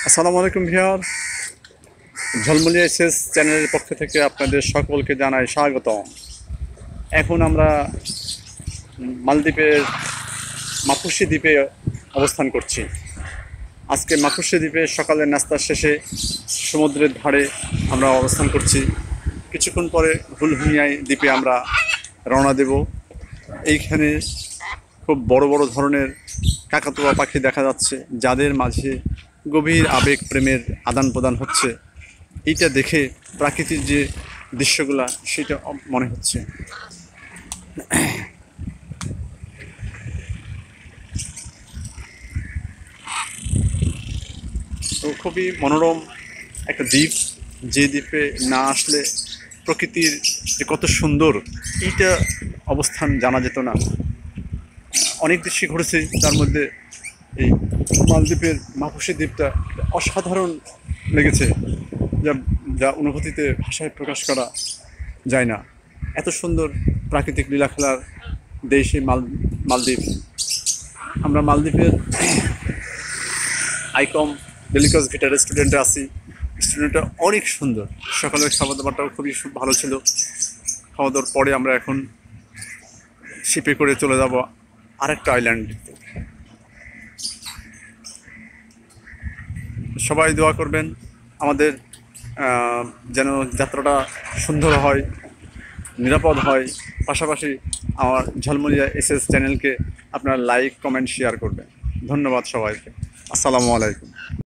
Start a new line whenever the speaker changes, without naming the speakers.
আসসালামু আলাইকুম viewer, Jhalmali SS চ্যানেলের পক্ষ থেকে আপনাদের সকলকে জানাই স্বাগতম। এখন আমরা মালদ্বীপের মাকুশি দ্বীপে অবস্থান করছি। আজকে মাকুশি দ্বীপে সকালের নাস্তার শেষে সমুদ্রের ধারে আমরা অবস্থান করছি। কিছুক্ষণ পরে হুলহুনিয়ায় দ্বীপে আমরা রওনা দেব। এইখানে খুব বড় বড় ধরনের কাকাতুয়া পাখি দেখা যাচ্ছে, যাদের মাঝে গভীর আবেগ প্রেমের আদান প্রদান হচ্ছে। এইটা দেখে প্রাকৃতিক যে দৃশ্যগুলা সেটা মনে হচ্ছে। তো খুবই মনোরম একটা দ্বীপ, যে দ্বীপে না আসলে প্রকৃতির যে কত সুন্দর এইটা অবস্থান জানা যেত না। অনেক দৃশ্যই ঘটেছে, তার মধ্যে এই মালদ্বীপের মাকুশি দ্বীপটা অসাধারণ লেগেছে, যা যা অনুভূতিতে ভাষায় প্রকাশ করা যায় না। এত সুন্দর প্রাকৃতিক লীলা খেলার দেশ এই মালদ্বীপ। আমরা মালদ্বীপের আইকম ডেলিকাস ভিটা রেস্টুরেন্টে আছি। রেস্টুরেন্টটা অনেক সুন্দর, সকালের খাবার দাবারটাও খুবই ভালো ছিল। খাওয়া দাওয়ার পরে আমরা এখন শিপে করে চলে যাব আরেকটা আইল্যান্ড। সবাই দোয়া করবেন আমাদের যেন যাত্রাটা সুন্দর হয়, নিরাপদ হয়। পাশাপাশি আমার ঝলমলিয়া এসএস চ্যানেলকে আপনারা লাইক, কমেন্ট, শেয়ার করবেন। ধন্যবাদ সবাইকে। আসসালামু আলাইকুম।